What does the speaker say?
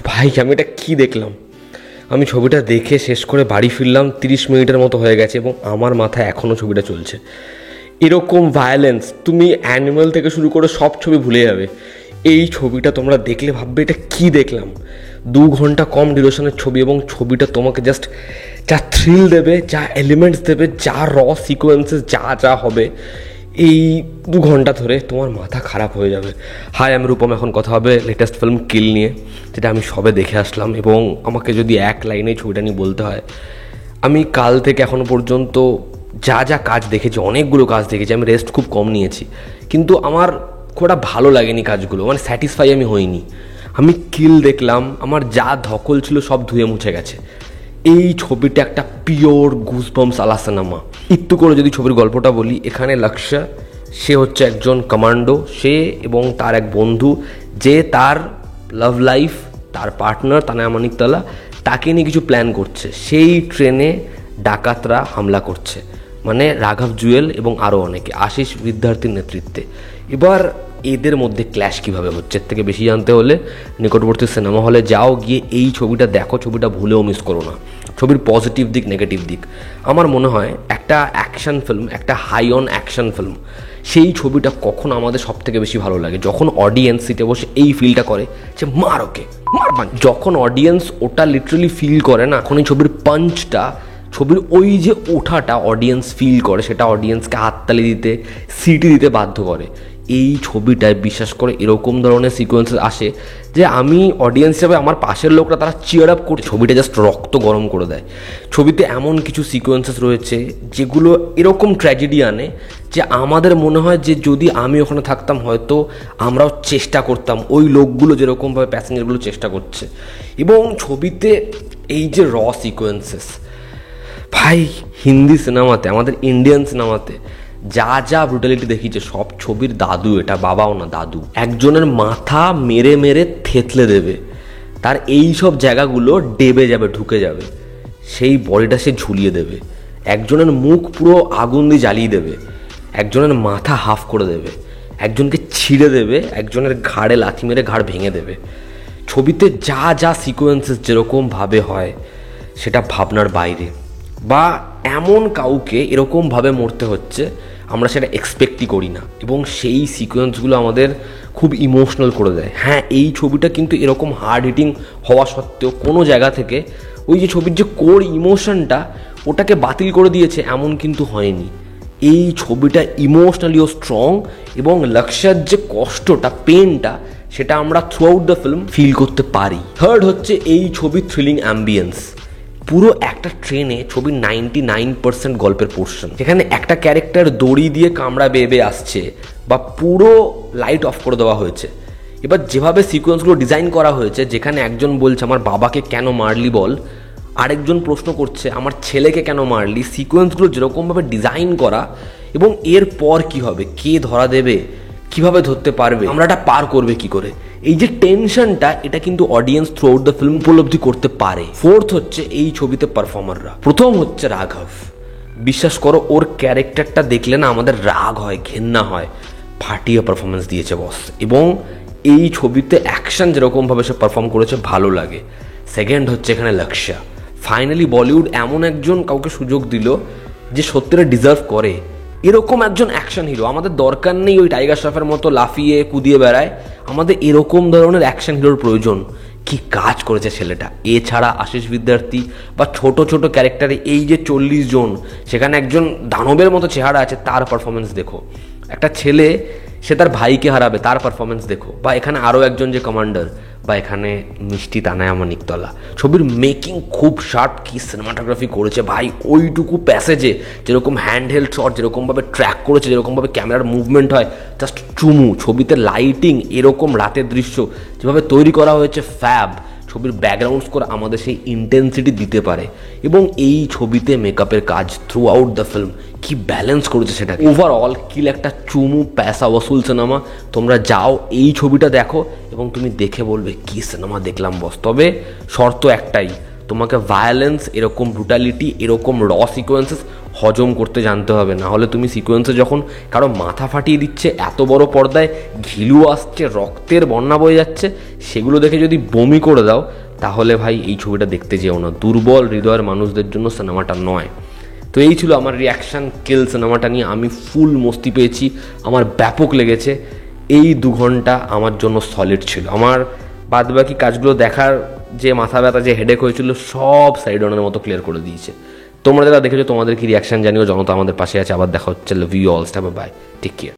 ভাই আমি এটা কী দেখলাম! আমি ছবিটা দেখে শেষ করে বাড়ি ফিরলাম, 30 মিনিটের মতো হয়ে গেছে এবং আমার মাথায় এখনও ছবিটা চলছে। এরকম ভায়োলেন্স তুমি অ্যানিমাল থেকে শুরু করে সব ছবি ভুলে যাবে। এই ছবিটা তোমরা দেখলে ভাববে এটা কী দেখলাম। 2 ঘন্টা কম ডিউরেশনের ছবি এবং ছবিটা তোমাকে জাস্ট যা থ্রিল দেবে, যা এলিমেন্টস দেবে, যা র সিকোয়েন্সেস যা যা হবে এই 2 ঘন্টা ধরে তোমার মাথা খারাপ হয়ে যাবে। হাই, আমি রূপম। এখন কথা হবে লেটেস্ট ফিল্ম কিল নিয়ে, যেটা আমি সবে দেখে আসলাম। এবং আমাকে যদি এক লাইনে ছবিটা নিয়ে বলতে হয়, আমি কাল থেকে এখনো পর্যন্ত যা যা কাজ দেখেছি, অনেকগুলো কাজ দেখেছি, আমি রেস্ট খুব কম নিয়েছি, কিন্তু আমার খুব একটা ভালো লাগেনি কাজগুলো, মানে স্যাটিসফাই আমি হইনি। আমি কিল দেখলাম, আমার যা ধকল ছিল সব ধুয়ে মুছে গেছে। এই ছবিটা একটা পিওর গুজবাম্পস আলা সিনেমা। একটু করে যদি ছবির গল্পটা বলি, এখানে লক্ষ্য, সে হচ্ছে একজন কমান্ডো, সে এবং তার এক বন্ধু, যে তার লাভ লাইফ, তার পার্টনার তানায়া মানিকতলা, তাকে নিয়ে কিছু প্ল্যান করছে। সেই ট্রেনে ডাকাতরা হামলা করছে, মানে রাঘব জুয়েল এবং আরও অনেকে, আশিস বিদ্যার্থীর নেতৃত্বে। এবার এদের মধ্যে ক্ল্যাশ কীভাবে হচ্ছে, এর থেকে বেশি জানতে হলে নিকটবর্তী সিনেমা হলে যাও, গিয়ে এই ছবিটা দেখো। ছবিটা ভুলেও মিস করো না। ছবির পজিটিভ দিক, নেগেটিভ দিক, আমার মনে হয় একটা অ্যাকশন ফিল্ম, একটা হাই অন অ্যাকশন ফিল্ম, সেই ছবিটা কখন আমাদের সব থেকে বেশি ভালো লাগে, যখন অডিয়েন্স সিটে বসে এই ফিলটা করে যে মার ওকে, মার পাঞ্চ। যখন অডিয়েন্স ওটা লিটারালি ফিল করে না, এখন এই ছবির পাঞ্চটা, ছবির ওই যে ওঠাটা অডিয়েন্স ফিল করে, সেটা অডিয়েন্সকে হাততালি দিতে, সিটি দিতে বাধ্য করে। এই ছবিটায় বিশ্বাস করে এরকম ধরনের সিকোয়েন্সেস আসে যে আমি অডিয়েন্স হিসাবে, আমার পাশের লোকরা তারা চিয়ার আপ করে, ছবিটা জাস্ট রক্ত গরম করে দেয়। ছবিতে এমন কিছু সিকোয়েন্সেস রয়েছে যেগুলো এরকম ট্র্যাজেডি আনে যে আমাদের মনে হয় যে যদি আমি ওখানে থাকতাম হয়তো আমরাও চেষ্টা করতাম ওই লোকগুলো যেরকমভাবে প্যাসেঞ্জারগুলো চেষ্টা করছে। এবং ছবিতে এই যে র সিকোয়েন্সেস, ভাই হিন্দি সিনেমাতে, আমাদের ইন্ডিয়ান সিনেমাতে যা যা ব্রুটালিটি দেখিয়েছে, সব ছবির দাদু এটা, বাবাও না দাদু। একজনের মাথা মেরে মেরে থেতলে দেবে, তার এই সব জায়গাগুলো ডেবে যাবে, ঢুকে যাবে, সেই বডিটা সে ঝুলিয়ে দেবে। একজনের মুখ পুরো আগুন দিয়ে জ্বালিয়ে দেবে, একজনের মাথা হাফ করে দেবে, একজনকে ছিঁড়ে দেবে, একজনের ঘাড়ে লাথি মেরে ঘাড় ভেঙে দেবে। ছবিতে যা যা সিকোয়েন্সেস যেরকমভাবে হয় সেটা ভাবনার বাইরে। বা এমন কাউকে এরকমভাবে মরতে হচ্ছে, আমরা সেটা এক্সপেক্টই করি না, এবং সেই সিকোয়েন্সগুলো আমাদের খুব ইমোশনাল করে দেয়। হ্যাঁ, এই ছবিটা কিন্তু এরকম হার্ড হিটিং হওয়া সত্ত্বেও কোনো জায়গা থেকে ওই যে ছবির যে কোর ইমোশনটা, ওটাকে বাতিল করে দিয়েছে এমন কিন্তু হয়নি। এই ছবিটা ইমোশনালিও স্ট্রং, এবং লক্ষ্যের যে কষ্টটা, পেনটা, সেটা আমরা throughout the film feel করতে পারি। থার্ড হচ্ছে এই ছবির থ্রিলিং অ্যাম্বিয়েন্স। পুরো একটা ট্রেনে ছবির 99% গল্পের পোর্শন, যেখানে একটা ক্যারেক্টার দড়ি দিয়ে কামড়া বেয়ে আসছে বা পুরো লাইট অফ করে দেওয়া হয়েছে। এবার যেভাবে সিকোয়েন্সগুলো ডিজাইন করা হয়েছে, যেখানে একজন বলছে আমার বাবাকে কেন মারলি বল, আরেকজন প্রশ্ন করছে আমার ছেলেকে কেন মারলি, সিকোয়েন্সগুলো যেরকমভাবে ডিজাইন করা, এবং এরপর কি হবে, কে ধরা দেবে, কিভাবে ধরতে পারবে, আমরা এটা পার করবে কি করে, এই যে টেনশনটা, এটা কিন্তু audience through out the film উপলব্ধি করতে পারে। ফোর্থ হচ্ছে এই ছবিতে পারফর্মাররা। প্রথম হচ্ছে রাঘব। বিশ্বাস করো, ওর ক্যারেক্টারটা দেখলে না আমাদের রাগ হয়, ঘেন্না হয়। ফাটিয়ে পারফরমেন্স দিয়েছে বস, এবং এই ছবিতে অ্যাকশন যেরকমভাবে সে পারফর্ম করেছে ভালো লাগে। সেকেন্ড হচ্ছে এখানে লক্ষ্য। ফাইনালি বলিউড এমন একজন কাউকে সুযোগ দিল যে সত্যিটা ডিজার্ভ করে এরকম একজন অ্যাকশন হিরো। আমাদের দরকার নেই ওই টাইগার শ্রফের মতো লাফিয়ে কুদিয়ে বেড়ায়, আমাদের এরকম ধরনের অ্যাকশন হিরোর প্রয়োজন। কি কাজ করেছে ছেলেটা! এছাড়া আশিস বিদ্যার্থী বা ছোট ছোট ক্যারেক্টারে এই যে 40 জন, সেখানে একজন দানবের মতো চেহারা আছে, তার পারফরমেন্স দেখো। একটা ছেলে, সে তার ভাইকে হারাবে, তার পারফরমেন্স দেখো। বা এখানে আরও একজন যে কমান্ডার, বা এখানে মিষ্টি তানায়া মানিকতলা। ছবির মেকিং খুব শার্প, কি সিনেমাটোগ্রাফি করেছে ভাই! ওইটুকু প্যাসেজে যেরকম হ্যান্ড হেল্ড শট, যেরকমভাবে ট্র্যাক করেছে, যেরকমভাবে ক্যামেরার মুভমেন্ট হয়, জাস্ট চুমু। ছবিতে লাইটিং, এরকম রাতের দৃশ্য যেভাবে তৈরি করা হয়েছে, ফ্যাব। ছবির ব্যাকগ্রাউন্ড স্কোর আমাদের সেই ইন্টেন্সিটি দিতে পারে, এবং এই ছবিতে মেকআপের কাজ থ্রু আউট দ্য ফিল্ম কি ব্যালেন্স করেছে সেটা। ওভারঅল কিল একটা চুমু প্যাসা ওয়াসুল সিনেমা। তোমরা যাও, এই ছবিটা দেখো, এবং তুমি দেখে বলবে কি সিনেমা দেখলাম বস। তবে শর্ত একটাই, তোমাকে ভায়োলেন্স, এরকম ব্রুটালিটি, এরকম র সিকোয়েন্সেস হজম করতে জানতে হবে, না হলে তুমি সিকোয়েন্সে যখন কারো মাথা ফাটিয়ে দিচ্ছে, এত বড় পর্দায় ঘিলু আসছে, রক্তের বন্যা বয়ে যাচ্ছে, সেগুলো দেখে যদি বমি করে দাও, তাহলে ভাই এই ছবিটা দেখতে যেও না। দুর্বল হৃদয়ের মানুষদের জন্য সিনেমাটা নয়। তো এই ছিল আমার রিয়াকশান কিল সিনেমাটা নিয়ে। আমি ফুল মস্তি পেয়েছি, আমার ব্যাপক লেগেছে। এই 2 ঘন্টা আমার জন্য সলিড ছিল। আমার বাদবাকি কাজগুলো দেখার যে মাথা ব্যথা, যে হেডেক হয়েছিল, সব সাইড অনের মতো ক্লিয়ার করে দিয়েছে। তোমরা যারা দেখেছো তোমাদের কি রিয়াকশান জানিও। জনতা আমাদের পাশে আছে। আবার দেখা হচ্ছে। Love you all, bye, take care.